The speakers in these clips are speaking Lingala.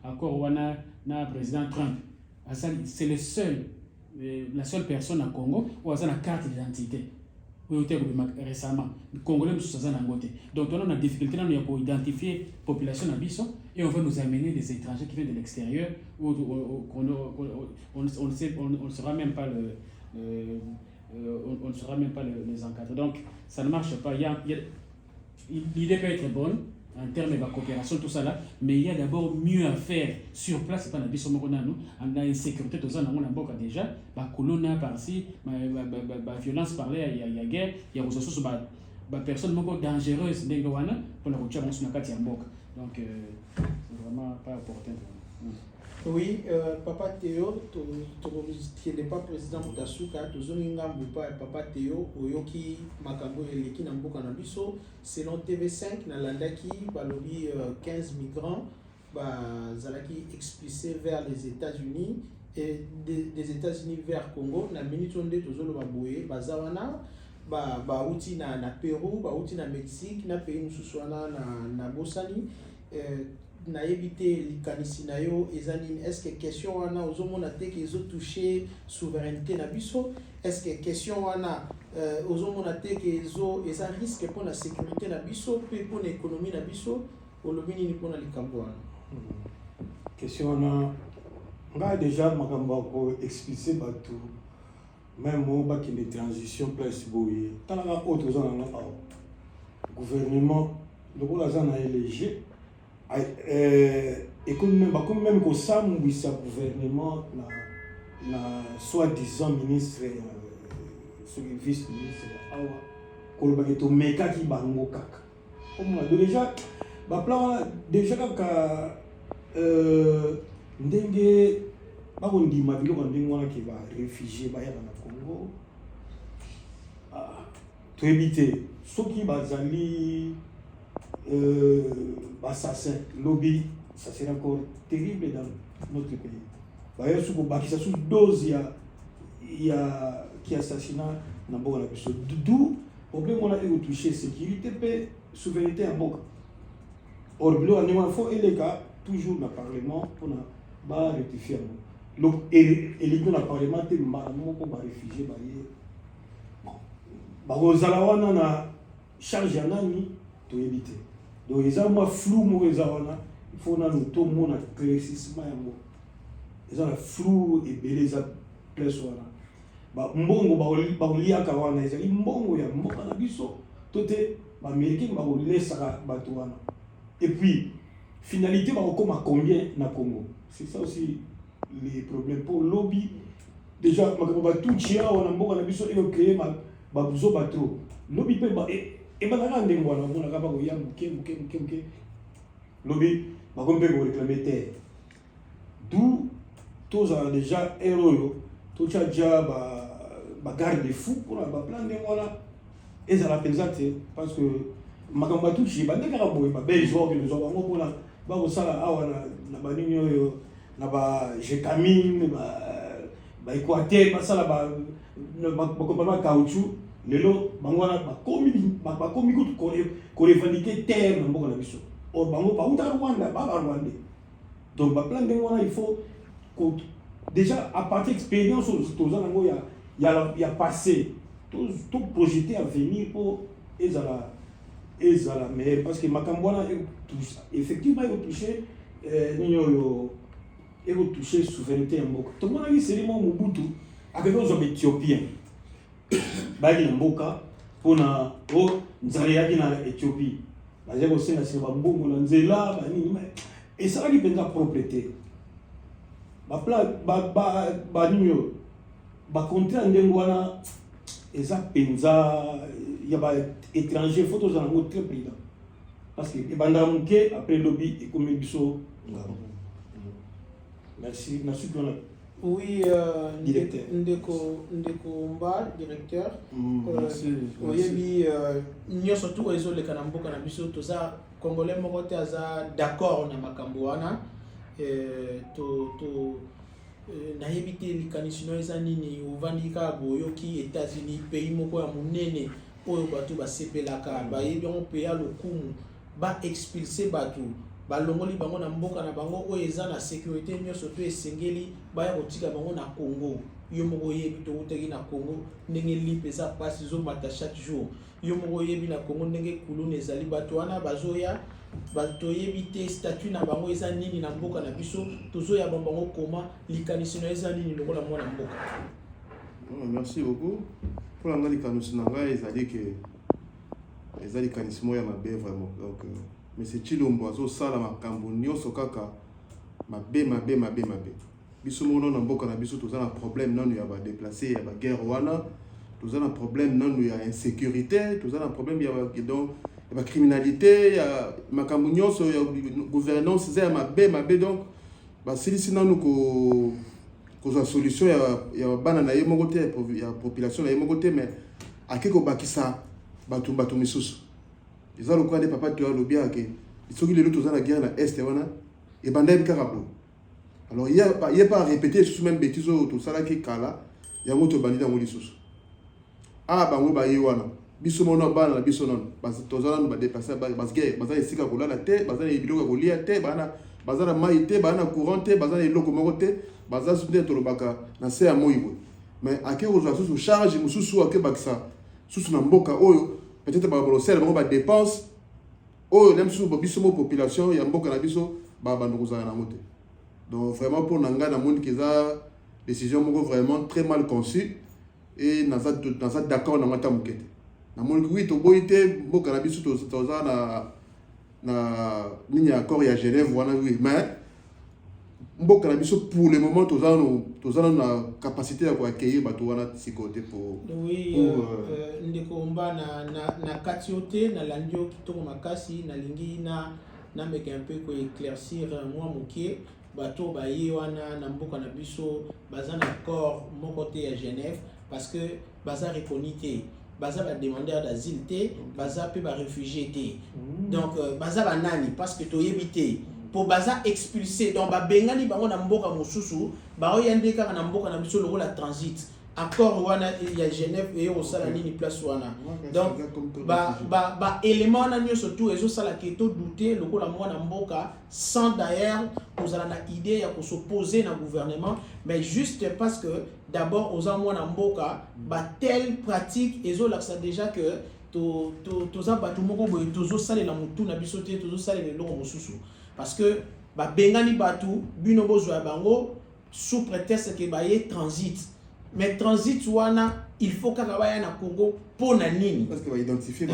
accord na président Trump. C'est le seul, la seule personne à Congo où a une carte d'identité. Récemment, les Congolais sont en Angote. Donc, on a une difficulté pour identifier la population d'Abisso et on veut nous amener des étrangers qui viennent de l'extérieur où on ne saura même pas on ne saura même pas les encadrer. Donc, ça ne marche pas. L'idée peut être bonne en termes de coopération, tout ça là, mais il y a d'abord mieux à faire sur place. On a une sécurité, tout ça, on a déjà, colonna par-ci, violence par là, il y a guerre, il y a aussi des personnes dangereuses pour la route. Donc, c'est vraiment pas opportun. Oui, Papa Théo, tu n'es pas président de Tasuka, tu es Papa Théo, Oyoki Makambo Eleki Namboka Nabiso, selon TV5, Nalandaki, balobi 15 migrants, Zalaki expulsés vers les États-Unis et des États-Unis vers Congo, na minute onde tozolo baboye, bazawana, bauti na Pérou, bauti na Mexique, na pays mususwana na Bosani. Na évité likanisi na yo ezanine, est-ce que question wana ozomona te que ezo toucher souveraineté na biso, est-ce que question wana ozomona te que eza risque pour la sécurité na biso pe pour l'économie na biso olobi nini pour na likambo wana? Question wana nga déjà makambo ko expliquer bato même mo ba ki de transition place boye talaka autre zona na gouvernement lokola zana élégé et comme même que ça sa gouvernement na soi-disant ministre vice-ministre awa koloba to meka ki bango kaka comme déjà kaka ndenge bakondima biloko ndenge wana ki ba réfugié ba yaka na Congo to éviter soki bazali assassin, lobby, ça serait encore terrible dans notre pays. D'ailleurs, sous sous dose, il y a qui assassinat dans beaucoup de personnes. D'où problème on a eu touché sécurité, paix, souveraineté en beaucoup. Or, il faut et les gars toujours dans le Parlement pour na rectifier. Donc, et les dans le Parlement, t'es marrant pour les réfugiés, Rosalawana na charge en ami to éviter. Donc ils ont moi flou morezawana, il faut na nous tout mon éclaircissement yango. Ils ont flou et beleza place wana. Mbongo ba liya kawana ezali mbongo ya mboka na biso tote ba américain ba lesa bato wana. Et puis finalité ba koma combien na Congo. C'est ça aussi les problèmes pour lobby. Déjà ba tout chia wana mboka na biso et créer ba buzo bato. Lobby pe ba et bien, on a lobby, on réclamer terre. D'où, tous ont déjà héros, tous ont déjà garde fou pour la plan de voilà. Et ça l'appelle ça, parce que Makamba tout chez Bande Carabo, bel joueur que nous avons pour la Barosala, na Banino, na ba Jécamine, Équateur, ça là, ba caoutchouc. Lelo bangwana bakomi ko revendiquer terre na mboka na biso or bango ba uta Rwanda Rwanda donc ba plan de wana il faut déjà à partir d'expérience aux anango il y a passé tout projeté à venir pour ezala mais parce que makambwana effectivement il toucher ninyo il toucher souveraineté en mboka tout le monde a dit c'est le Mobutu avec nos Éthiopiens bali mboka pona nzali yaki na Éthiopie baje ko senga se bambongo na nzela banini et ça qui penza propriété ba ninyo ba contrat ndengwana eza penza ya ba étranger photos za ngo très président parce que ebanda muke après lobby et comme biso merci qu'on a. Oui, Ndeko Mba, directeur. Oui, nous surtout les Kanamboka na biso toza congolais mokote aza d'accord na makambo wana to na éviter likanisi no eza nini ovandika boyoki États-Unis pays moko ya munene oyo bato basepelaka bayebi on payer lokumu ba expulser bato balongoli bango na mboka na bango oyo eza na sécurité nyonso to esengeli baya kotika bango na Congo. Yo moko yebi to utaki na Congo ndenge lipe eza pasi zo mata chaque jour. Yo moko yebi na Congo ndenge kuluna ezali bato wana bazoya bato yebi te statut na bango eza nini na mboka na biso tozoya bango koma likanisi na eza nini lokola mwana mboka. Merci beaucoup. Pour la likanisi na ngai ezali que ezali likanisi moya mabe vraiment. Donc mais c'est Chilombo azo sala makambo nyonso kaka mabe. Biso mono na mboka na biso toza na problème nanu ya ba déplacer ya ba guerre wana, toza na problème nanu ya insécurité, toza na problème ya donc ya criminalité, ya makambo nyonso ya gouvernance za mabe donc ba silisi nanu ko za solution ya bana na yemo côté ya population na yemo côté mais akiko bakisa batu misusu. Les gens lokwa de papa tu lobia ke soki lelo toza na guerre na est wana et banda bikarablo. Alors il y a pas à répéter sous même bêtise tout ça là qui kala ya moto bandi dans lisusu. Ah bango ba yiwana biso mona bana biso non parce que toza na ba dépasser parce que baza esika kolala te baza na biloko kolia te bana baza na mai te bana courant te baza na eloko moko te baza sunde to lobaka na se ya moyibo. Mais ake ko sous charge mususu ake bakisa sous na mboka oyo peut-être ba bolosel bango ba dépense oyo même sous biso mo population ya mboka na biso ba banduza na mote. Donc vraiment pour nanga na monde qui a décision vraiment très mal conçue et dans ça d'accord na mata mukete. Na monde oui to boité mboka na biso to na ligne accord ya Genève wana oui mais mboka na biso pour le moment tozana na capacité ya accueillir bato wana si côté pour oui ndeko mba na katiote na landio kitoko makasi na lingi na meka un peu ko éclaircir moi mokie bato ba ye wana na mboka na biso baza na accord moko te ya Genève parce que baza reconnaître baza ba demandeur d'asile te baza pe ba réfugié te donc baza ba nani parce que to yebité pour baza expulsé donc ba bengani bango na mboka mosusu ba oyande kaka na mboka na biso lokola transit accord wana ya Genève et au sala nini place wana donc ba élément wana nyonso tout ezo sala ke to douter lokola mwana mboka sans d'ailleurs nous allons na idée ya ko s'opposer na gouvernement mais juste parce que d'abord aux mwana mboka ba telle pratique ezo laksa déjà que to za batu moko boye tozo sala la mutu na biso te tozo sala le longo mosusu parce que ba bengani batu bino bozo ya bango sous prétexte que ba ye transit. Mais transit wana il faut kaka baya na Congo pona nini parce que va identifier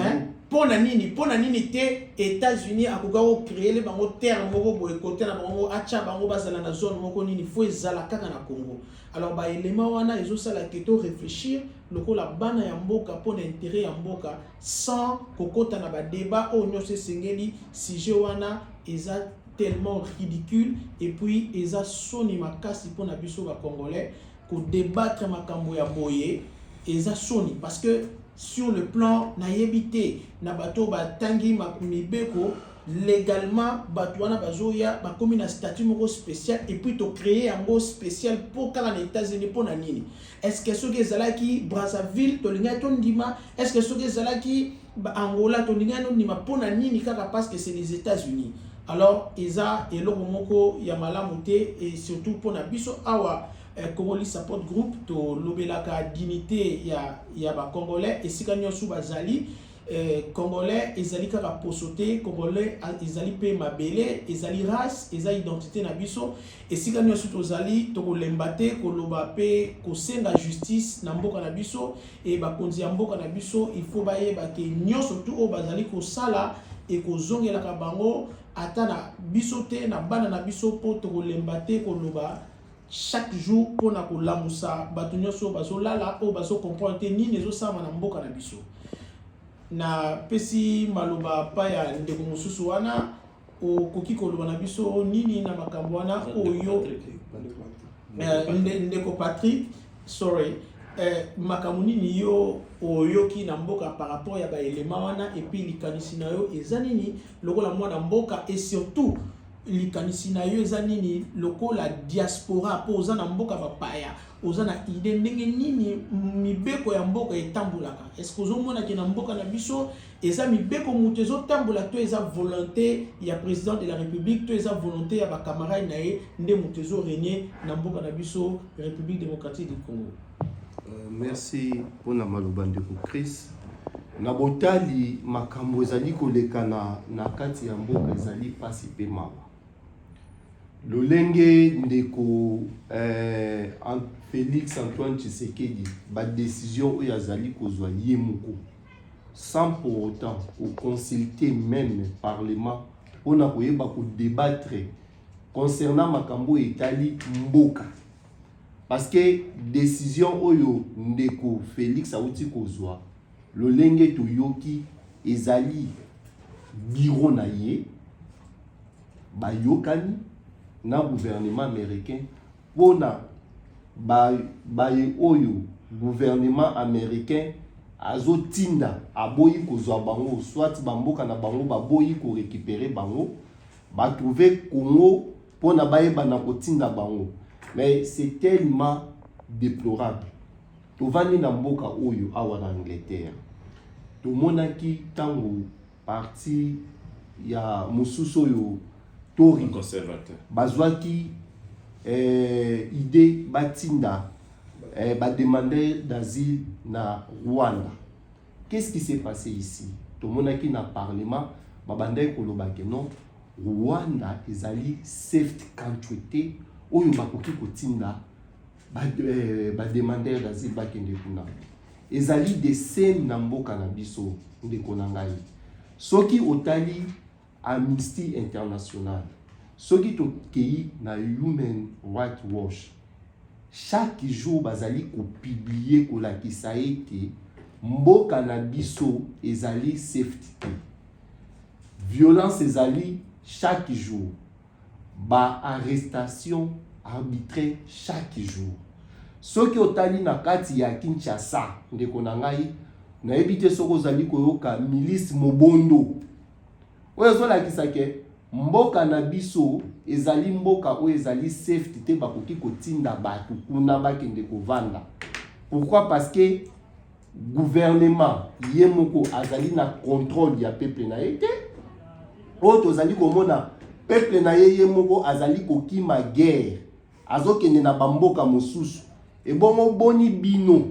pona nini te États-Unis akoka ko créer le bango terre moko boye côté na bango acha bango bazala na zone moko nini faut ezala kaka na Congo. Alors ba élément wana ezo sala keto réfléchir lokola bana ya mboka pona intérêt ya mboka sans kokota na ba débat o nyose sengeli sujet wana eza tellement ridicule et puis eza soni makasi pona biso ba congolais pour débattre makambo ya boye eza soni parce que sur le plan na yebité na bato ba tangi mibeko légalement bato wana bazoya ba komi na statut moko spécial et puis to créer un mot spécial pour kala les États-Unis pour na nini est-ce que ceux qui zalaki Brazzaville to linga to ndima est-ce que ceux qui zalaki Angola to linga no ndima pour na nini kaka parce que c'est les États-Unis alors eza eloko moko ya malamu te et surtout pour na biso awa Congolais Support Group to lobelaka dignité ya ba congolais et sika nyosu bazali congolais ezali kaka posote congolais ezali pe mabele ezali race ezali identité na biso et sika nyosu tozali to kolembate koloba pe kosenga justice na mboka na biso et ba konzi ya mboka na biso il faut baye ba ke nyoso tout o bazali ko sala et ko zongela ka bango ata na biso te na bana na biso po to kolembate koloba chaque jour pour na kolamusa bato nyonso bazolala o bazo comprendre ni nezo sama na mboka na biso na pesi maloba pa ya ndeko mosusu wana o koki koloba na biso nini na makambo wana oyo ndeko Patrick sorry makambo nini yo oyoki na mboka par rapport ya ba élément wana et puis likanisi na yo eza nini lokola mwana mboka et surtout likanisi na yo eza nini lokola diaspora po oza na mboka bapaya oza na idée ndenge nini mibeko ya mboka etambolaka est-ce que ozomona ke na mboka na biso eza mibeko moto ezotambola to eza volonté ya président de la république to eza volonté ya bacamarade na ye nde moto ezorégner na mboka na biso république démocratique du Congo. Merci mpona maloba ndeko Chris. Na botali makambo ezali koleka na kati ya mboka ezali pasi pe mawa. Lolenge ndeko Félix Antoine Tshisekedi ba décision oyo azali kozwa ye moko sans pour autant consulter même parlement mpona koyeba débattre concernant makambo etali mboka. Parce que décision oyo ndeko Félix auti kozwa lolenge toyoki ezali bureau na ye bayokani na gouvernement américain pona baye oyo gouvernement américain azotinda aboyi kozwa bango soit bamboka na bango baboyi ko récupérer bango ba trouver Congo pona bayeba na kotinda bango. Mais c'est tellement déplorable. Tovani na mboka oyo awa na Angleterre. Tomonaki tango parti ya mususu oyo Tory conservateur. Bazwaki idée batinda ba demander d'asile na Rwanda. Qu'est-ce qui s'est passé ici? Tomonaki na parlement babandai kolobake non Rwanda ezali safe country te. Oyo bakoki kotinda ba demander d'asile bakende kuna ezali de sem na mboka na biso ndeko na ngai soki otali Amnesty International soki tokei na Human Rights Watch chaque jour bazali ko publier kolakisa ete mboka na biso ezali safety violence ezali chaque jour ba arrestation arbitraire chaque jour. Soki otali na kati ya Kinshasa ndeko na ngai na ebite soko zali koyoka milice mobondo oyo zolakisa ke mboka na biso ezali mboka oyo ezali safety te bakoki kotinda bato kuna bakende kovanda. Pourquoi? Parce que gouvernement ye moko azali na contrôle ya peuple na ete oyo tozali komona peuple na ye moko azali kokima guerre azokende na bamboka mosusu ebongo boni bino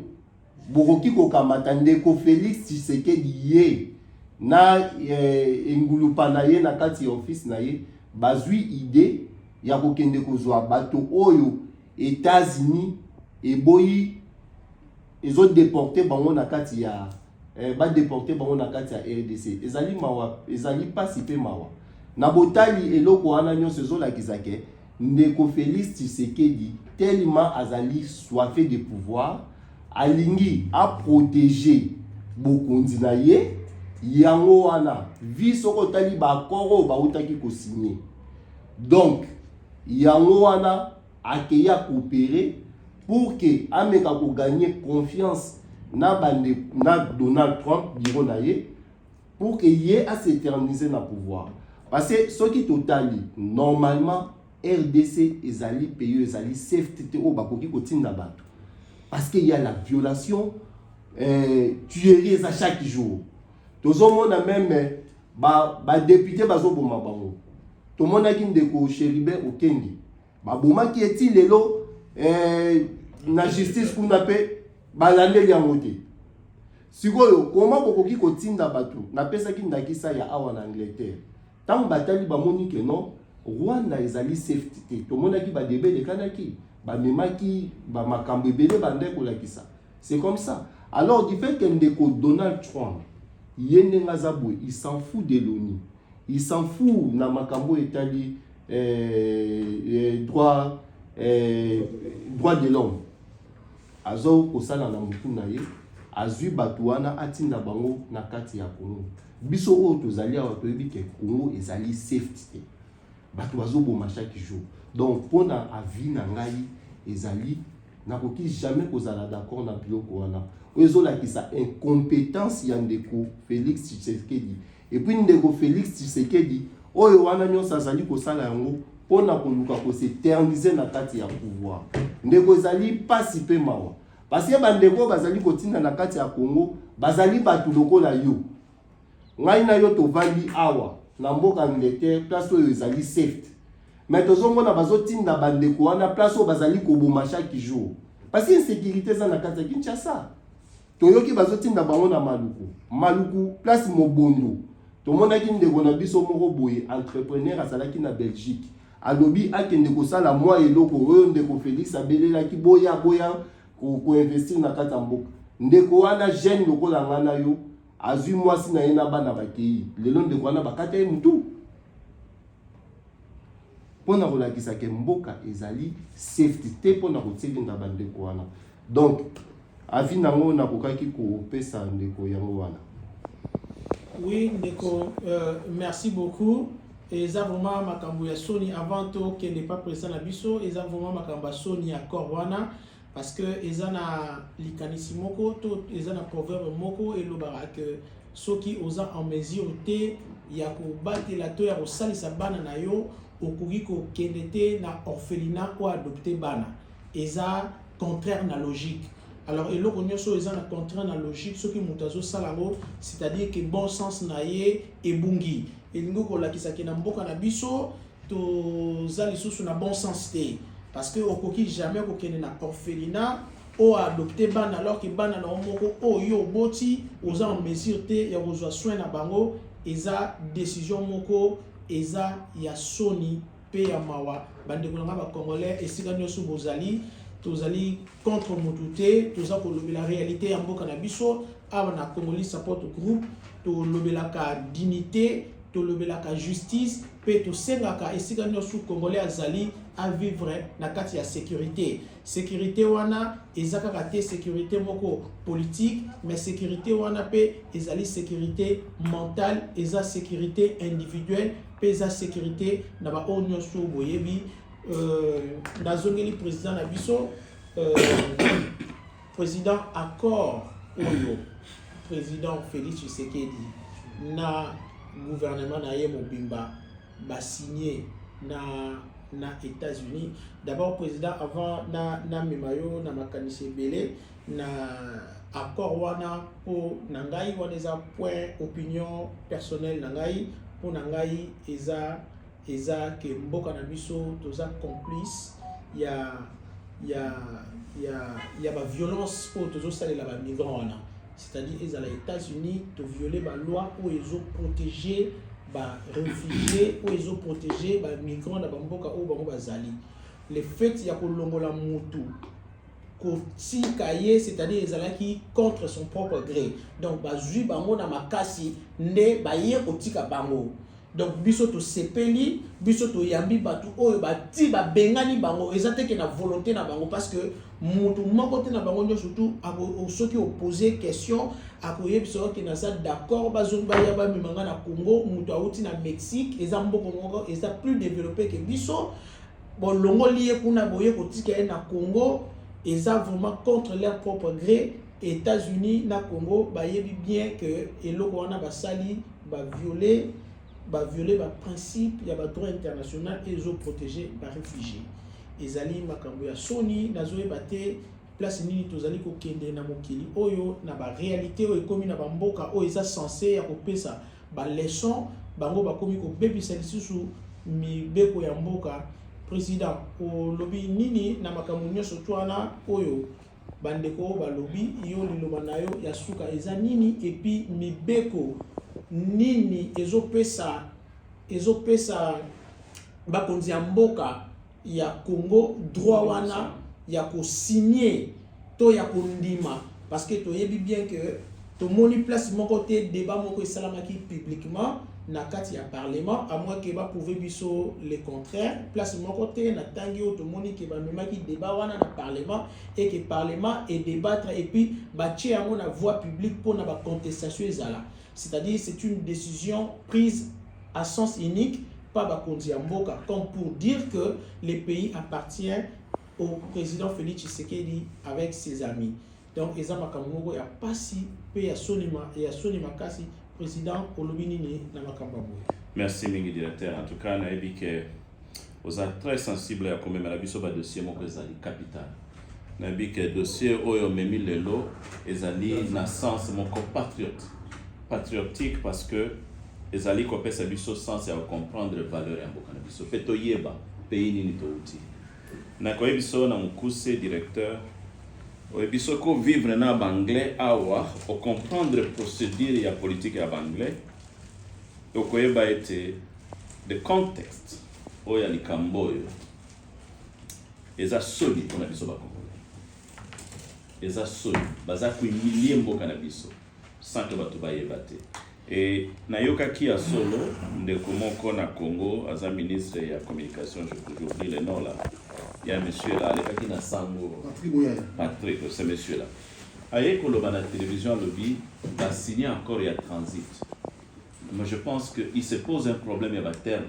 bokoki kokamata ndeko Félix Tshisekedi ye na engulupa na ye na kati ya office na ye bazwi idée ya kokende kozwa bato oyo États-Unis eboyi ezo déporter bango na kati ya ba déporter bango na kati ya RDC ezali mawa ezali pasi pe mawa. Na botali eloko wana nyonso ezolakisa ke ndeko Félix Tshisekedi tellement azali soifé de pouvoir alingi a protéger bokonzi na ye yango wana vi soko tali ba koro ba utaki ko signer donc yango wana akeya coopérer pour que ameka ko gagner confiance na bande na Donald Trump biro na ye pour que ye a s'éterniser na pouvoir. Parce que ce qui totali normalement RDC ezali pays ezali safety au bakoki kotinda bato parce qu'il y a la violation tueries à chaque jour. Tozomona même ba député bazoboma bango. Tomona ki ndeko Chéribert Okendi ba boma ki eti lelo na justice kuna pe balandeli yango te. Sikoyo koma bokoki kotinda bato na pesa ki ndakisa ya awa na Angleterre. Tant batali bamoni ke non Rwanda ezali safety te tomonaki ba debe de kanaki ba memaki ba makambo ebele bande kolakisa. C'est comme ça. Alors du fait que ndeko Donald Trump yende ngazabwe il s'en fout de l'ONU, il s'en fout na makambo etali droit de l'homme azo kosala na mutu na ye azwi bato wana atinda bango na kati ya Congo. Biso oyo tozali awa toyebi ke Congo ezali safety te bato bazoboma chaque jour. Donc pona avi na ngai ezali nakoki jamais kozala d'accord na biloko wana oyo ezolakisa incompétence ya ndeko Félix Tshisekedi. Et puis ndeko Félix Tshisekedi oyo wana nyonso azali kosala yango mpona koluka koseternize na kati ya pouvoir. Ndeko ezali pasi mpe mawa parce que bandeko bazali kotinda na kati ya Congo bazali bato lokola yo ngai na yo tovandi awa na mboka Angleterre place oyo ezali safe mais tozomona bazotinda bandeko wana place oyo bazali koboma chaque jour parce que insécurité eza na kati ya Kinshasa. Toyoki bazotinda bango na Maluku place Mobondo. Tomonaki ndeko na biso moko boye entrepreneur azalaki na Belgique. Alobi akende kosala mwa eloko oyo ndeko Félix abelelaki boya ko investir na kati ya mboka. Ndeko wana jeune lokola ngana yo azwi mwasi na ye na bana bakei. Lelo ndeko wana bakata ye mutu. Pona kolakisa ke mboka ezali safety te pona kotselinga bandeko wana. Donc avi nango nakokaki kopesa ndeko yango wana. Oui, Ndeko, merci beaucoup. Et ça vraiment makambo ya Sony avant tout qu'elle n'est pas présent na biso, et ça vraiment makambo Sony à Corwana parce que ils na likanisi moko to ils na proverbe moko et lobara que soki oza en mesure te ya ko batela to ya ko salisa bana na yo okugi ko kendete na orphelinat ou adopter bana. Et ça contraire na logique. Alors, et l'autre chose, ils ont contraint la logique, ce qui mutazo salaro, c'est-à-dire que bon sens naie et bungi. Et nous, quand la kisaki na mboka na biso, to zali sous na bon sens te, parce que au koki jamais ko kene na orphelinat ou adopter ban alors que ban na moko o yo boti, aux en mesure te ya reçoit soin na bango, eza décision moko, eza ya Sony pe ya mawa, bande ko nga ba congolais et sika nyosu bozali. Tozali contre Moutouté, tous la réalité en boka na biso, na Congolais support groupe, to lobelaka dignité, to lobelaka justice, pe to sengaka esika nyosu Congolais azali à vivre na kati ya sécurité. Sécurité wana ezaka kate sécurité moko politique, mais sécurité wana pe ezali sécurité mentale, eza sécurité individuelle, pe eza sécurité na ba onyosu boyebi. Nazongeli président na biso président accord oyo président Félix Tshisekedi na gouvernement na ye mobimba ba signé na États-Unis. D'abord président avant na memayo na makanisi belé na accord wana po na ngai wana eza point opinion personnelle na ngai po na ngai eza que mboka na biso toza complice ya ba violence pour tozo salela ba migrants, c'est-à-dire ils à les États-Unis to violer ba loi pour ils ont protégé ba réfugiés ou ils ont protégé ba migrants na ba mboka ou bango bazali. Le fait ya ko longola mutu ko tikaye, c'est-à-dire ils alaki contre son propre gré. Donc ba zui bango na makasi nde ba ye ko tika bango. Donc biso to sepeli biso to yambi batu oyo bati ba bengani bango ezate ke na volonté na bango parce que mutu moko te na bango nyo surtout ako soki opposer question akoye biso ke na ça d'accord bazomba ya ba mimanga na Congo mutu auti na Mexique eza mboko moko eza plus développé que biso bon longo lié kuna boye ko tika na Congo eza vraiment contre leur propre gré. États-Unis na Congo ba yebi bien que eloko wana ba sali ba violer le principe, il y a le droit international et ils ont protégé les réfugiés. Les alliés makambo ya Sony, nazoe bate place nini tozali ko kende na mokili oyo na ba réalité oyo komi na bamboka oyo eza censé ya kopesa ba leçon bango ba komi ko bebisa lisusu mibeko ya mboka. Président o lobby nini na makambo nyonso twana oyo bandeko ba lobby yo liloba nayo ya suka eza nini et puis mibeko nini ezopesa bakonzi ya mboka ya Congo droit wana ya ko signer to ya kondima parce que to yebi bien que to moni place moko te débat moko esalamaki publiquement na kati ya parlement à moins que ba prouver biso le contraire place moko te na tangi o to moni ke ba memaki débat wana na parlement et que parlement et débattre et puis ba tie yango na voie publique pour na ba contestation ezala. C'est-à-dire c'est une décision prise à sens unique par Bakonzi Mboka, comme pour dire que le pays appartient au président Félix Tshisekedi avec ses amis. Donc Ezama Kamungo ya pasi pe ya Sonima et ya Sonima kasi président Olobinini na Makambabou. Merci, Mingi Directeur. En tout cas, on a dit que vous êtes très sensible à comme la biso ba dossier mon capital. On a dit que dossier oyo memi lelo ezali na sens mon compatriote. Patriotique parce que ezali ko pesa biso sens à comprendre valeur ya mboka na biso. Peto yeba pays nini to uti. Na ko biso na mukuse directeur o biso ko vivre na banglais awa o comprendre procédure ya politique ya banglais. O ko yeba été the context oya likambo oyo eza soli mpona biso bakongolais eza soli baza kohumilie mboka na biso sans que bato bayeba te e nayokaki ya solo ndeko moko na Congo aza ministre ya communication j'oublie le nom là ya monsieur là alekaki na sango Patrick ce monsieur là aye koloba na télévision alobi basigné encore ya transit. Mais je pense qu'il se pose un problème à terme.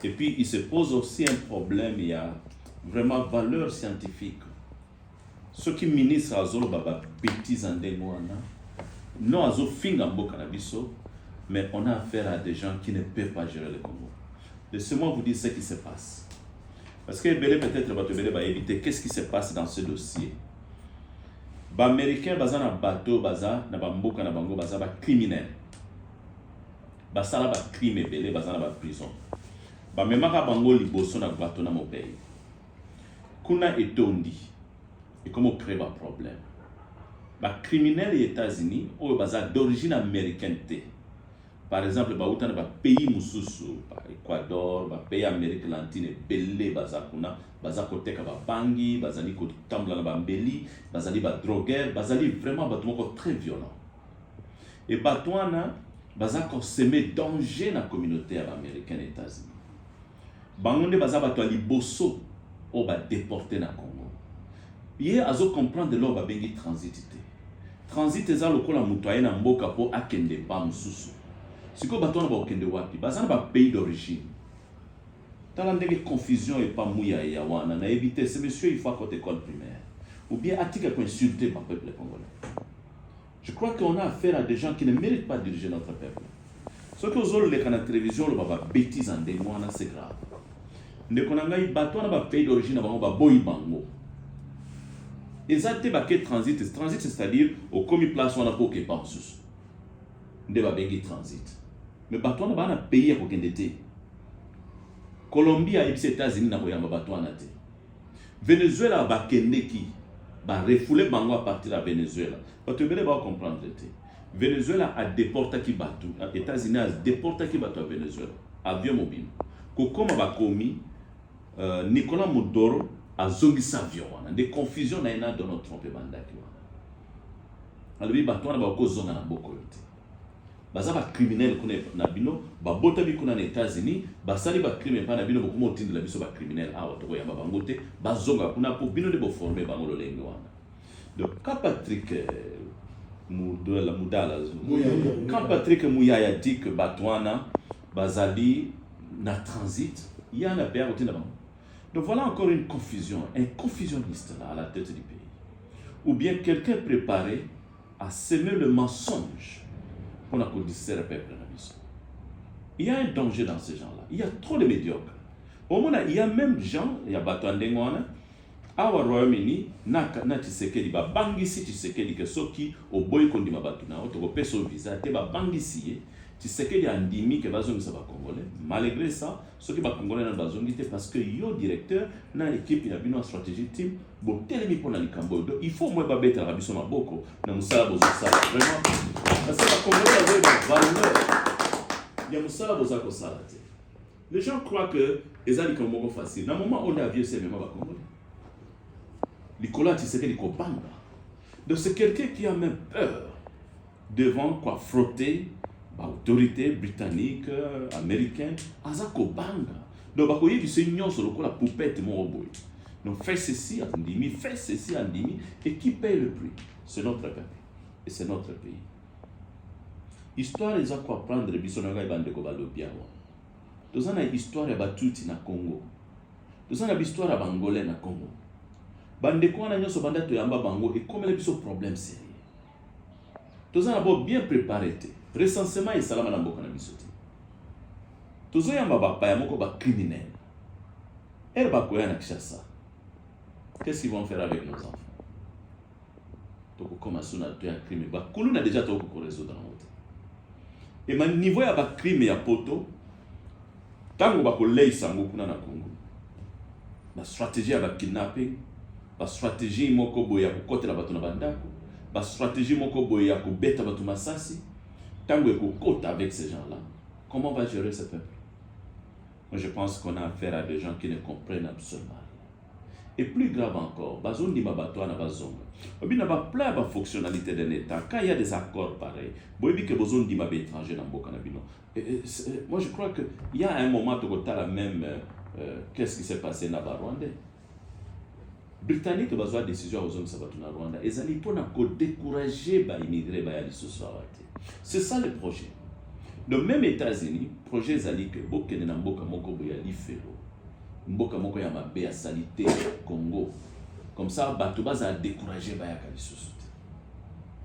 Et puis, il se pose aussi un problème, il y a vraiment valeur scientifique. Ce qui ministre à Zolo Baba bêtise en démoana, non à Zolo Fingambo Canabiso, mais on a affaire à des gens qui ne peuvent pas gérer le Congo. Laissez-moi vous dire ce qui se passe. Parce que peut-être va éviter qu'est-ce qui se passe dans ce dossier. Les Américains, ils ont un bateau, ils ont un criminel. Basala ba crime belé bazana ba prison ba memaka bango liboso na bato na mobei kuna etondi et comment créer ba problème ba criminel aux États-Unis ou baza d'origine américaine té par exemple ba utana ba pays mususu ba Ecuador ba pays Amérique latine belé baza kuna baza koteka ba bangi bazali ko tambla na ba mbeli bazali ba drogueur bazali vraiment bato moko très violent et batwana baza ko semer danger na communauté américaine et États-Unis. Bangonde baza bato liboso o ba déporter na Congo. Ye azo comprendre lo ba bengi transit té. Transit eza lokola muto aye na mboka po akende ba mususu. Siko bato na ba okende wapi? Baza na ba pays d'origine. Tala ndenge confusion et pas mouya ya wana na éviter ce monsieur il faut à école primaire ou bien atika ko insulter par peuple congolais. Je crois qu'on a affaire à des gens qui ne méritent pas de diriger notre peuple. Ce que vous avez à la télévision, le baba bêtise en démon, c'est grave. Ne connaissons pas bateau pays d'origine avant ba boy bango. Exacté baquet transit c'est-à-dire au commis place on a pas que pas sous. Ne ba bengi transit. Mais bateau na ba na pays à kokendete. Colombie a les États-Unis na koyamba bateau na te. Venezuela ba kendeki ba refoulé bango à partir de Venezuela. Tu veux comprendre. Venezuela a déporté qui bateau. Les États-Unis a déporté qui bateau à Venezuela. Avion mobile. Comme a commis Nicolas Maduro a zongi sa avion. Des confusions na ina dans notre trompe bandaki. Alors il bateau na ba ko zonga na boko yote. Baza ba criminel kone na bino ba bota bi kuna na États-Unis ba sali ba crime pa na bino boko motindi la biso ba criminel a to ya ba bangote ba zonga kuna po bino de bo former ba ngolo lengi wana. Donc quand Patrick quand Patrick Mouyaya dit que Batouana, Bazali, na transit, il y a un affaire au Ténabang. Donc voilà encore une confusion, un confusionniste là à la tête du pays. Ou bien quelqu'un préparé à semer le mensonge pour accoudisser le peuple. Il y a un danger dans ces gens-là. Il y a trop de médiocres. Au moins, il y a même des gens, il y a Batouandengwana, awa Royaume-Uni na Tshisekedi ba bangisi Tshisekedi ke soki o boy kondi mabatu na to ko peso visa te ba bangisi ye Tshisekedi andimi ke bazongi sa ba congolais malgré ça soki ba congolais na bazongi te parce que yo directeur na équipe ya bino stratégie team bo telemi pona likambo do il faut moi ba beta la biso maboko na musala bozo sala vraiment parce que ba congolais ba valeur ya musala bozo ko sala te les gens croient que ezali comme moko facile na moment on a vieux c'est même ba congolais. Nicolas Tshisekedi Kobanga. Donc c'est quelqu'un qui a même peur devant quoi frotter l'autorité britannique, américaine, Aza Kobanga. Donc bakoye c'est union sur le la poupette mon boy. Donc fais ceci Andimi, fais ceci Andimi et qui paye le prix? C'est notre peuple et c'est notre pays. Histoire les a quoi prendre bisonaga bande ko balobiawa. Nous avons une histoire ya batuti na Congo. Nous avons une histoire ya bangolais na Congo. Bande ko na nyoso banda to yamba bango et comme les biso problème sérieux. Tous en abord bien préparé. Recensement et salama na mboka na biso. tozoyamba bapaya moko criminel. Elle va courir à Kinshasa. Qu'est-ce qu'ils vont faire avec nos enfants? Donc, comme à son crime, on a déjà tout résoudre dans notre. Et ma niveau ya ba crime ya poto, tango ba kolei sango kuna na Congo. La stratégie ya ba kidnapping, la stratégie moko boya ko kotela bato na bandako, la stratégie moko boya ko beta bato masasi, tango ko kota avec ces gens-là. Comment on va gérer ce peuple? Moi, je pense qu'on a affaire à des gens qui ne comprennent absolument rien. Et plus grave encore, bazon di mabato na bazonga. Obi na ba plein ba fonctionnalité d'un État. Quand il y a des accords pareils, bobi que bazon di mabe étranger na mboka na bino. Moi, je crois que il y a un moment où tu as la même qu'est-ce qui s'est passé na Rwandais. Britannique bazwa décision aux hommes sabatu na Rwanda. Ezali pona ko décourager ba immigrés ba yali société. C'est ça le projet. De même États-Unis, projet ezali que bokene na mboka moko boya lifelo. Mboka moko ya mabe ya salité Congo. Comme ça, bato baza décourager ba yaka société.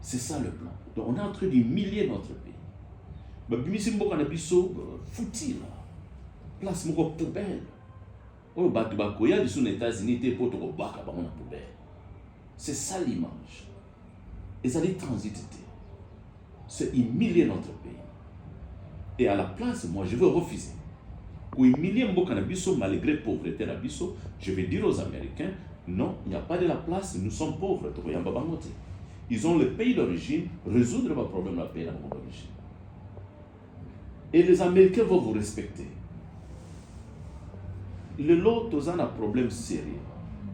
C'est ça le plan. Donc on est en train d'humilier notre pays. Ba bimisi mboka na biso fouti là. Place moko poubelle. Oh bato ba koya biso na États-Unis te poto ko baka ba na poubelle. C'est ça l'image. Et ça les transiter. C'est humilier notre pays. Et à la place, moi, je veux refuser. Pour humilier Mboka Nabiso, malgré pauvreté Nabiso, je vais dire aux Américains, non, il n'y a pas de la place, nous sommes pauvres. Ils ont le pays d'origine, résoudre le problème de pays d'origine. Et les Américains vont vous respecter. Le lot, tu as un problème sérieux.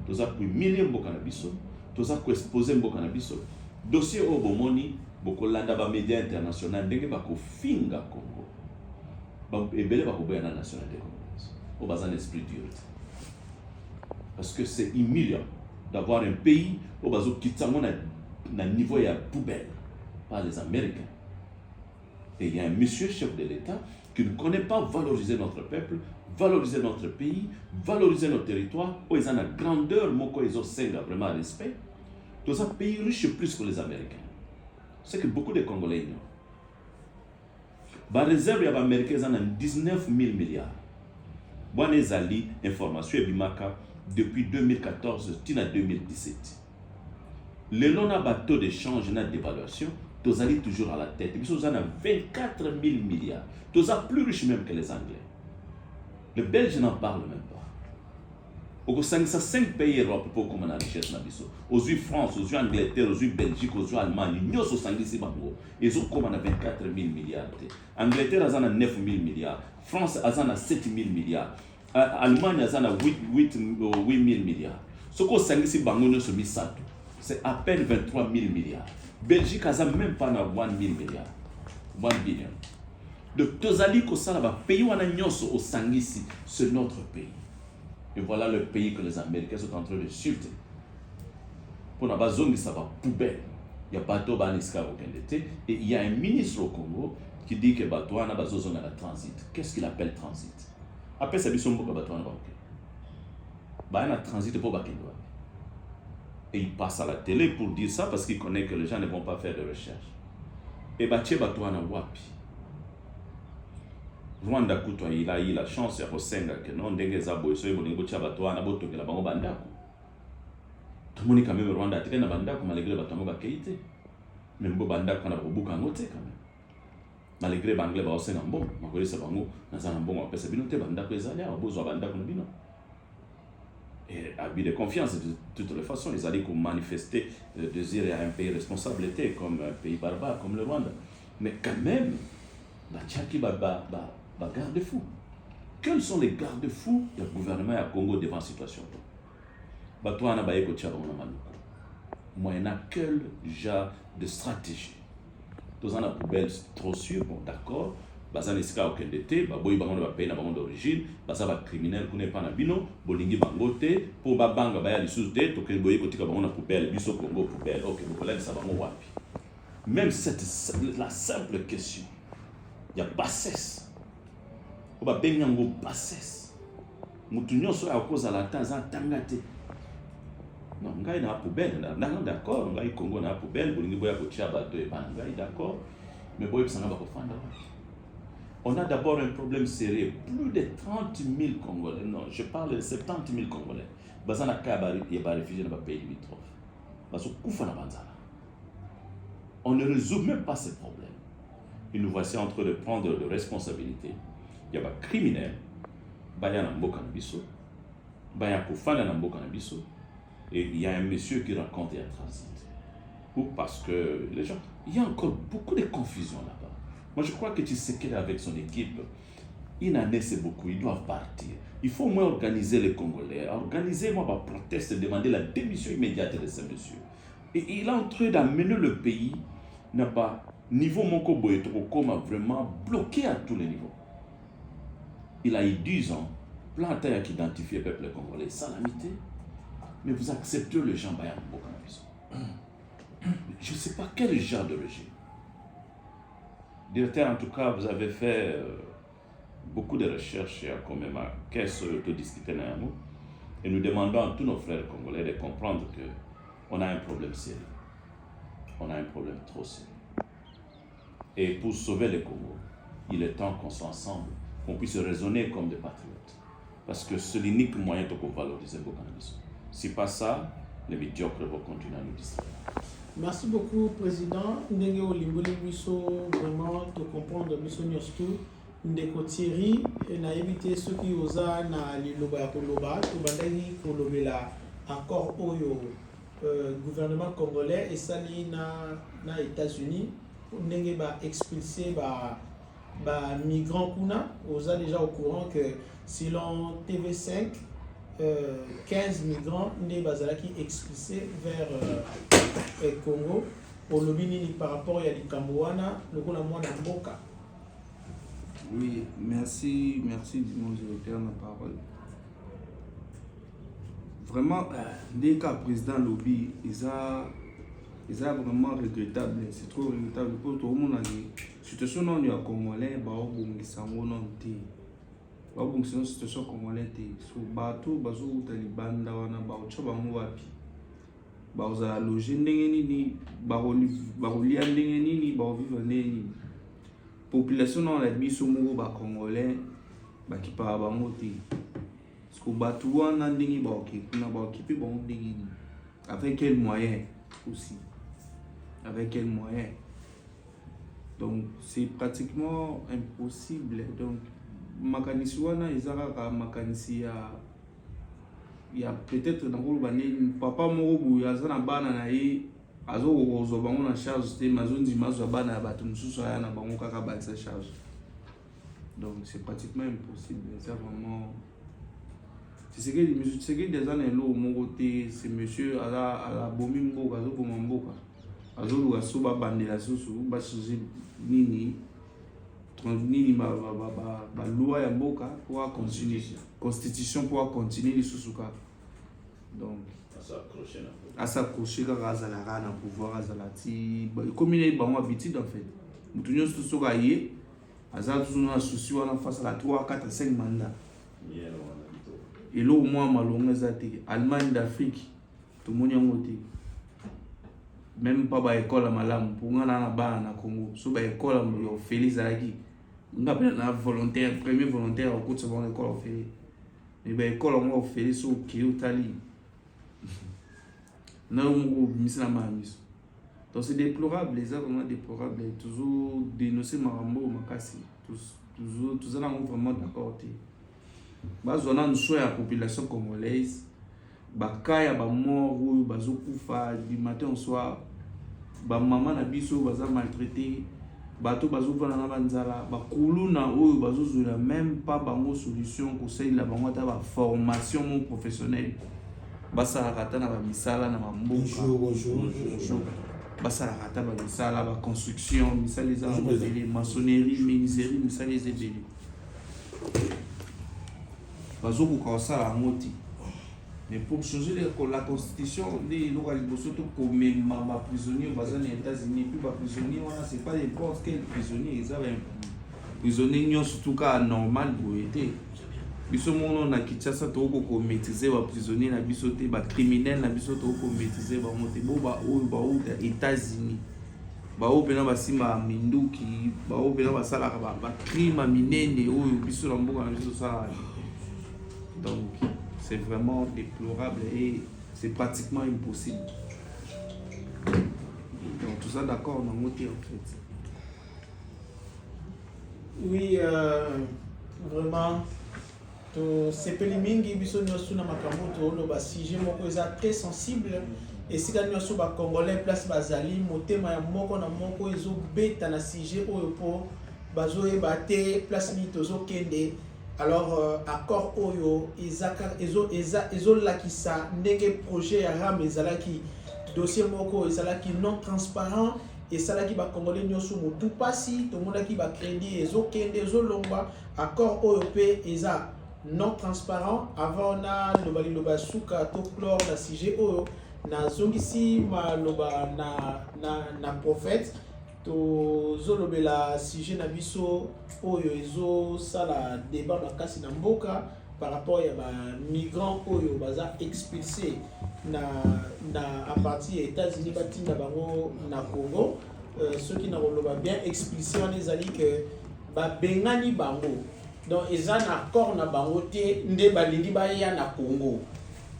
Tu as humilier Mboka Nabiso, tu as exposer Mboka Nabiso. Dossier au Bomoni, beaucoup de médias internationaux, ndenge bako finga Congo. Et belé bako boya na nationalité congolaise. Au bazan esprit dur. Parce que c'est humiliant d'avoir un pays au bazo kitsango na niveau ya poubelle par les Américains. Et il y a un monsieur chef de l'État qui ne connaît pas valoriser notre peuple, valoriser notre pays, valoriser notre territoire. Où ils ont la grandeur, moko ils ont vraiment respect. Dans un pays riche plus que les Américains. C'est que beaucoup de Congolais ignorent. La réserve américaine est à 19 000 milliards. Bon, ezali information ebimaka depuis 2014 jusqu'à 2017. Le long na taux d'échange na d'évaluation, tous allez toujours à la tête. Ils sont à 24 000 milliards. Tous sont plus riches même que les Anglais. Les Belges n'en parlent même pas. Au 5 pays européens pour comment la richesse na biso. Aujourd'hui France, aujourd'hui Angleterre, aujourd'hui Belgique, aujourd'hui Allemagne, nous sommes 5 bango. Ils ont comment 24 000 milliards. Angleterre a 9 000 milliards. France a 7 000 milliards. Allemagne a 8 000 milliards. Ce qu'on 5 bango nous sommes sato. C'est à peine 23 000 milliards. Belgique a même pas 1 000 milliards. 1 billion. Donc tozali ko sala ba pays wana nyonso au sangisi, c'est notre pays. Et voilà le pays que les Américains sont en train de chuter. Pour la base, ça va poubelle. Il y a bateau Baniska au Kendete. Et il y a un ministre au Congo qui dit que bateau a besoin de la transit. Qu'est-ce qu'il appelle transit? Après, ça dit son bateau a transit pour Bakendo. Et il passe à la télé pour dire ça parce qu'il connaît que les gens ne vont pas faire de recherche. Et bateau a wapi. Rwanda kutwa il a eu la chance ya kosenga que non ndenge za boyeso yebo ningo cha bato wana botokela bango bandako. Tomoni quand même Rwanda atikana bandako malgré bato ba keite. Même bo bandako na bobuka ngote quand même. Malgré banglais ba osenga mbongo, makolisa bango na za mbongo apesa bino te bandako ezali a bozo bandako na bino. Et abus de confiance de toutes les façons, ils allaient manifester le désir à un pays responsable comme un pays barbare comme le Rwanda. Mais quand même Bachaki garde-fous. Quels sont les garde-fous du gouvernement à Congo devant cette situation? Batouana Bayeko Tchabona Manuko. Moyennant quel genre de stratégie? Tous en a poubelle trop sûr, bon d'accord. Bazan iska au Kendete, Baboy Bangon de Pays Nabangon d'origine, Bazaba criminel, Kune Panabino, Bolingi Bangote, pour Babanga Baya Lissoute, Toké Boyeko Tika Bangon poubelle, Biso Congo poubelle, ok, vous collègues Sabango Wapi. Même la simple question. Il y a bassesse. Il y a bassesse. Moutounion soit à cause de la temps en tangate. Non, on a une poubelle. D'accord, on a une Congo na poubelle. On a une poubelle. D'accord. Mais bon, il y a On a d'abord un problème sérieux. Plus de 30 000 Congolais, non, je parle de 70 000 Congolais. Bazana Kabari et réfugiés dans le pays limitrophe. On ne résout même pas ces problèmes. Et nous voici en train de prendre de responsabilités. Il y a des criminels, et il y a un monsieur qui raconte un transit. Ou parce que les gens, il y a encore beaucoup de confusion là-bas. Moi je crois que Tshisekedi avec son équipe, une année c'est beaucoup, ils doivent partir. Il faut au moins organiser les Congolais, organiser moi ma proteste, demander la démission immédiate de ce monsieur. Et il est en train d'amener le pays, n'a pas niveau Moko Boyetoko a vraiment bloqué à tous les niveaux. Il a eu 10 ans, Plantain qui identifie le peuple congolais, salamité, mais vous acceptez le Jean Bayan Bokanabison. Je ne sais pas quel genre de régime. Directeur, en tout cas, vous avez fait beaucoup de recherches à Komema, qu'est-ce que vous discutez nous, et nous demandons à tous nos frères congolais de comprendre qu'on a un problème sérieux. On a un problème trop sérieux. Et pour sauver le Congo, il est temps qu'on soit ensemble, qu'on puisse raisonner comme des patriotes. Parce que c'est l'unique moyen de valoriser le cannabis. Si pas ça, les médiocres vont continuer à nous distraire. Merci beaucoup, Président. Ndenge Olimboli Biso, vraiment, de comprendre Biso Nyostu, Ndeko Thierry, na éviter ceux qui osent na liloba koloba, tout bandagi kolobela encore oyo gouvernement congolais et sali na États-Unis, ndenge ba expulser ba migrants kuna, osa déjà au courant que selon TV5 15 migrants ne bazalaki expulsés vers Congo au lobby par rapport à l'Ikamouana, le Kolamouana Mboka. Oui, merci mon directeur de la parole. Vraiment, dès qu'un président lobby, ils ont vraiment regrettable, c'est trop regrettable pour tout le monde. Situation non ya congolais, ba obungisa ngono nti. Ba obungisa situation congolais te. So bato bazo utalibanda wana ba ucha bango wapi. Ba oza loger ndenge nini, ba rolia ndenge nini, ba vivre nini. Population dans la biso moko ba congolais ba ki pa bango te. Parce que bato wana ndenge ba okipuna ba okipi bango ndenge nini. Avec quel moyen aussi. Avec quel moyen? Donc c'est pratiquement impossible. Donc makanisi wana ezaka makanisi ya peut-être dans le bani papa moko ya zana bana na ye azo ozo bango na charge te mazondi mazo bana ya bato mususu aya na bango kaka ba sa charge. Donc c'est pratiquement impossible. C'est vraiment c'est ce que des années là moko te ce monsieur ala bomi mboka azo boma mboka azo luka so ba bandela susu ba changer nini ba loi ya mboka pour continuer constitution pour continuer les susuka. Donc à s'accrocher à Zalaka na pouvoir à Zalati comme il est bon habitude en fait mutu nyonso so ka ye azala toujours na souci wana face à la 3 4 5 mandats et là au moins malonga zati Allemagne d'Afrique tout monde yango te même pas ba école à malamu pour ngana na bana na Congo so ba école yo Félix Zalaki ngapela na volontaire premier volontaire au cours de son école Félix mais ba école ngo Félix so ki utali non misina mamiso. Donc c'est déplorable, les gens vraiment déplorable, toujours dénoncer Marambo Makasi, tous en avons vraiment d'accord. Bazona nous soit la population congolaise, bakaya ba mort ou bazokufa du matin au soir, ba maman na biso baza maltraité, bato bazovana na banzala, ba kuluna ou bazozula même pas bango solution conseil la bango ta ba formation professionnelle. Basa rata na ba misala na mamboka. Bonjour. Basa rata ba misala ba construction, misala les armes, maçonnerie, menuiserie, misala les ébélés. Bazo ko kawsala ngoti. Mais pour changer la constitution, les localités surtout comme les prisonniers aux États-Unis, plus pas prisonniers, voilà, c'est pas n'importe quel prisonnier, ils avaient un prisonnier surtout cas normal pour être. Biso mono na Kinshasa to ko maîtriser ba prisonnier na biso te ba criminel na biso to ko maîtriser ba moté bo ba o ba États-Unis bao pena basimba minduki bao pena basalaka bacrime minene oyo biso na mboka na biso tosala. Donc c'est vraiment déplorable et c'est pratiquement impossible. Donc tout ça d'accord on a monté en fait. Oui, vraiment sepeli mingi biso nyonso na makambo toloba sujet moko eza très sensible esika nyonso bacongolais place bazali motema ya moko na moko ezobeta na sujet oyo mpo bazoyeba te place nini tozokende. Alors accord oyo ezolakisa ndenge projet ya RAM ezalaki dossier moko ezalaki non transparent esalaki bacongolais nyonso motu pasi tomonaki bacrédit ezokende ezolongwa. Accord oyo mpe eza non transparent. Avant na loba liloba suka to clore na sujet oyo nazongisi maloba na prophète tozolobela sujet na biso oyo ezosala débat makasi na mboka par rapport ya bamigrants oyo baza expulsé à partir des États-Unis batinda bango na Congo. Ceux qui n'ont bien expulsé wana ezali que babengani bango donc eza na accord na bango te nde balingi baya na Congo.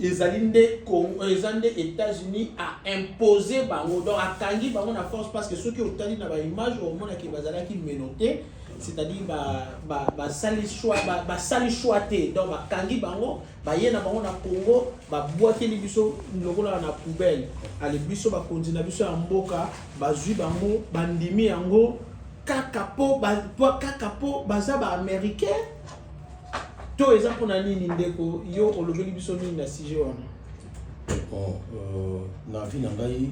Ezali nde Congo eza nde États-Unis a imposé bango donc akangi bango na force parce que ceux qui otali na ba image au monde qui bazalaki menotté c'est-à-dire basali choix te donc bakangi bango baye na bango na Congo babwakeli biso lokola na poubelle ale biso bakonzi na biso ya mboka bazwi bango bandimi yango kakapo baza ba américain to eza mpona nini ndeko yo olobeli biso nini na sujet wana. Bon, na vie na ngai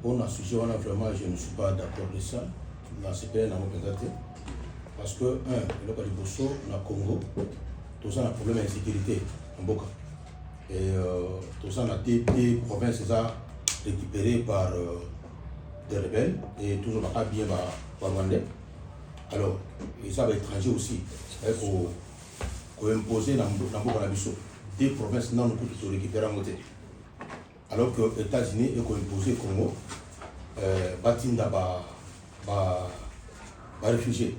on a sujet wana vraiment je ne suis pas d'accord de ça. Na CPN na mpenza te parce que eloko liboso na Congo toza na problème d'insécurité en mboka et toza na des provinces eza récupérées par des rebelles et toujours baka bien ba rwandais. Alors ils ont étrangers aussi pour imposer na mboka na biso des provinces non ko récupérer en côté alors que les États-Unis ont imposé Congo batinda ba réfugiés.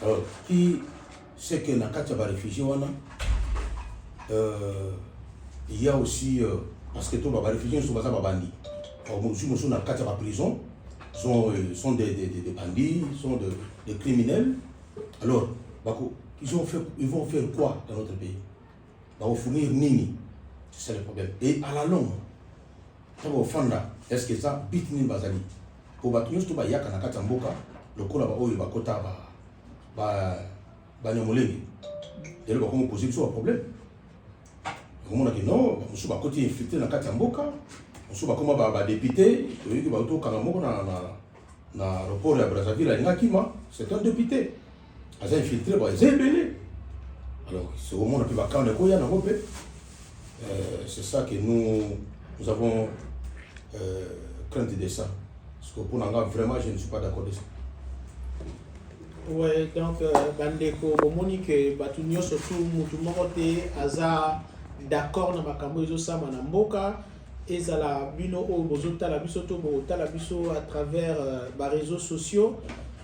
Alors qui sait que na kati ba réfugiés wana il y a aussi parce que tout ba réfugiés sont baza ba bandits. Nous na kati ba prison sont des bandits, sont des criminels. Alors ils vont faire quoi dans notre pays? Ils vont fournir nini? C'est ça le problème. Et à la longue, est-ce que ça bit ni bazali? Pour batunyos to ba yaka na kati mboka lokola ba oyo bakota ba nyamolenge. Et le bakon poser sur un problème. On a dit non, on va côté infiltré na kati mboka. On va comment ba député, to ba to kanga moko na aéroport ya Brazzaville à Ngakima, c'est un député. Ils ont infiltré, ils ont ébélé. Alors, c'est au moment où on a pu voir c'est ça que nous avons crainte de ça. Parce que pour nous, vraiment, je ne suis pas d'accord de ça. Ouais, donc, Bandeko, Monique, Batunio, surtout, Moutoumorote, Aza, d'accord, na makambo ezo sama na mboka, ezala bino o bozota la biso to bota la biso à travers les réseaux sociaux.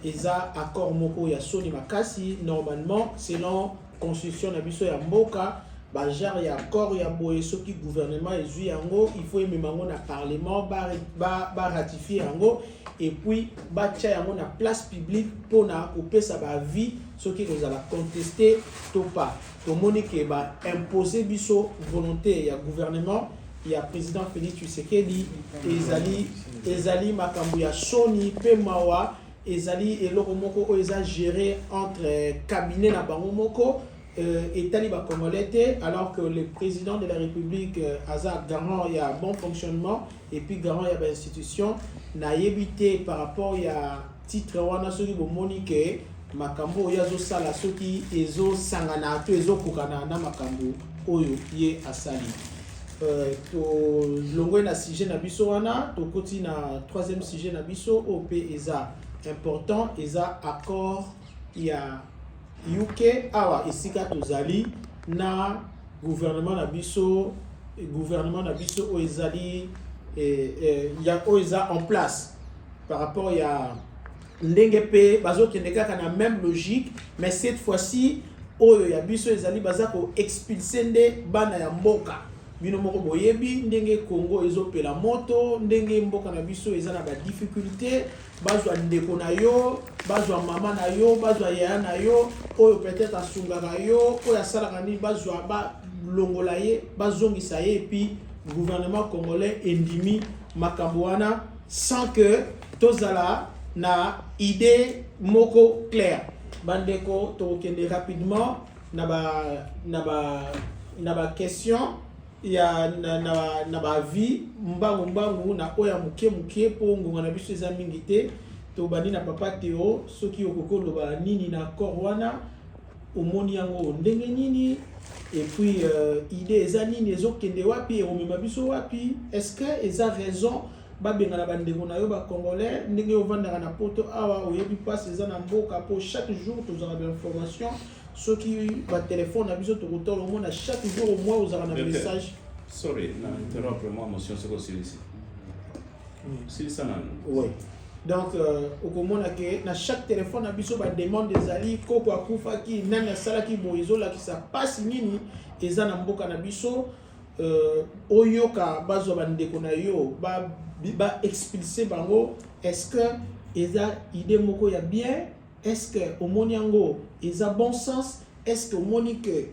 Eza accord moko ya soni makasi normalement selon constitution na biso ya mboka ba genre ya accord ya boye soki gouvernement ezui yango il faut ememango na parlement ba ratifier yango et puis ba tia yango na place publique pona kopesa ba vie soki kozala contester to pas to monique ba imposer biso volonté ya gouvernement ya président Félix Tshisekedi ezali makambo ya soni pe mawa ezali eloko moko o eza géré entre cabinet na bango moko etali ba congolais alors que le président de la République aza garant ya bon fonctionnement et puis garant ya ba institution na yebité par rapport ya titre wana soki bomoni ke makambo oyo azosala soki ezo sangana to ezo kokana na makambo oyo ye asali to longwe na sujet na biso wana to koti na troisième sujet na biso op eza important eza accord ya UK awa esika tozali na gouvernement na biso o ezali ya o eza en place par rapport à ndenge pe bazo kende kaka na même logique, mais cette fois-ci oyo ya biso ezali baza ko expulser nde bana ya mboka. Bino moko boyebi ndenge Congo ezopela moto, ndenge mboka na biso eza na ba difficulté, bazwa ndeko na yo, bazwa mama na yo, bazwa yaya na yo, oyo peut-être asungaka yo, oyo asalaka ni bazwa ba longola ye, bazongisa ye, puis gouvernement congolais endimi makambo wana sans que tozala na idée moko claire. Bandeko tokende rapidement na ba question ya na ba vie mbangu na oya muke po ngonga na biso eza mingi te to bani na papa Théo soki okoko loba nini na corps wana omoni yango ndenge nini et puis idée eza nini ezokende wapi omema biso wapi, est-ce que eza raison babenga na bandeko na yo ba congolais ndenge ovandaka na poto awa oyebi passe eza na mboka po chaque jour tozala ba information soki ba téléphone na biso tokotolo mona chaque jour au moins ozala na message. Sorry, interrompre moi monsieur c'est aussi ici. Si ça nan. Oui. Donc okomona ke na chaque téléphone na biso ba demande des ali koko akufa ki nani asala ki boizola ki ça passe nini eza na mboka na biso oyoka bazo bandeko na yo ba expulser bango, est-ce que eza idée moko ya bien, est-ce que omoni yango eza bon sens, est-ce que omoni que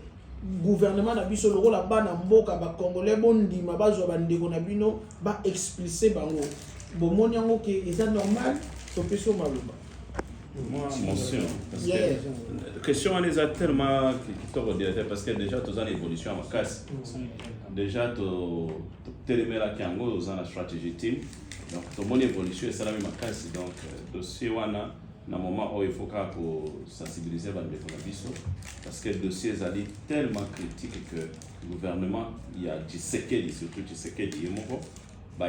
gouvernement na biso loko la bana mboka ba congolais bondima bazo bandeko na bino ba expulser bango bomoni yango ke eza normal to peso maloba. Moi, monsieur, parce que la question on est tellement qui parce que déjà tous en évolution en casse. Déjà tu télémé la Kango dans la stratégie team. Donc tout le monde évolution et ça la même casse. Donc dossier wana na moment où il faut pour sensibiliser les gens parce que le dossier est tellement critique que le gouvernement il y a Tshisekedi surtout Tshisekedi moko ba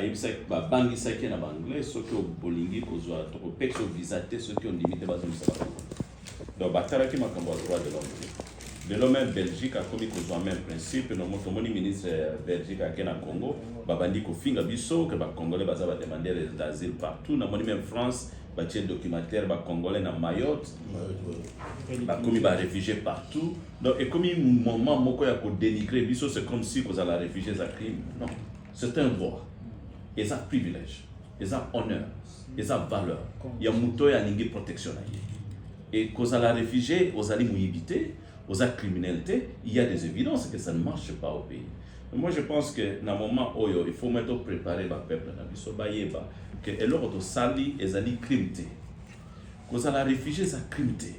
bangi saki na anglais ceux qui ont bolingi kozwa to pexo visater ceux qui ont limité bazo musaba. Donc bataraki makambo droit de l'homme. De l'homme Belgique a commis kozwa même principe no moto moni ministre Belgique a kena Congo ba bandi ko finga biso que ba congolais baza ba demander d'asile partout na moni même France ba tient documentaire ba congolais na Mayotte ba commis ba réfugiés partout. Donc et comme moment moko ya ko dénigrer biso c'est comme si cause la réfugiés à crime. Non, c'est un droit. Ils ont privilège, ils ont honneur, ils ont valeur. Il y a muto ya ningi protection. Et cause à la réfugié, aux alliés mouillibité, aux actes criminalité, il y a des évidences que ça ne marche pas au pays. Moi je pense que dans le moment où il faut maintenant préparer le peuple na biso bayeba que eloko to sali ezali crimité. Cause à la réfugié ça crimité.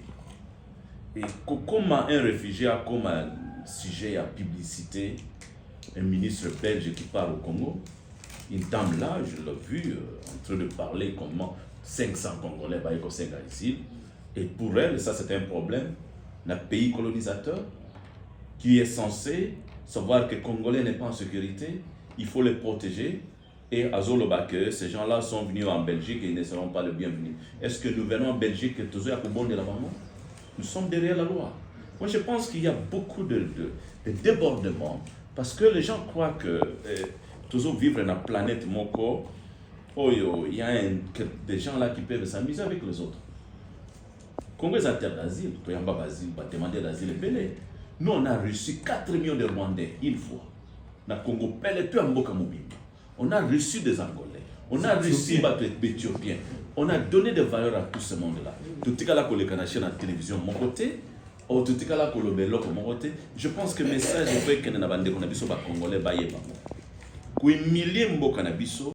Et comment un réfugié a comme un sujet à publicité un ministre belge qui parle au Congo. Une dame là, je l'ai vue en train de parler comment 500 Congolais vont ici. Et pour elle, ça c'est un problème. Un pays colonisateur qui est censé savoir que les Congolais n'est pas en sécurité, il faut les protéger. Et à Zolobake, ces gens-là sont venus en Belgique et ils ne seront pas les bienvenus. Est-ce que nous venons en Belgique et tous les bon de la maman? Nous sommes derrière la loi. Moi je pense qu'il y a beaucoup de débordements parce que les gens croient que toujours vivre dans la planète Moko, il y a des gens là qui peuvent s'amuser avec les autres. Congo est en terre d'asile, tu as demandé d'asile et Pelé. Nous on a reçu 4 millions de Rwandais une fois. Dans Congo, Pelé, tu as on a reçu des Angolais, on a reçu des Éthiopiens, on a donné des valeurs à tout ce monde-là. Tout ce là qu'on les canachait dans la télévision, mon côté, ou tout ce là qu'on le bello, mon côté, je pense que le message est fait que nous avons des Congolais, oui, milliers de Congolais.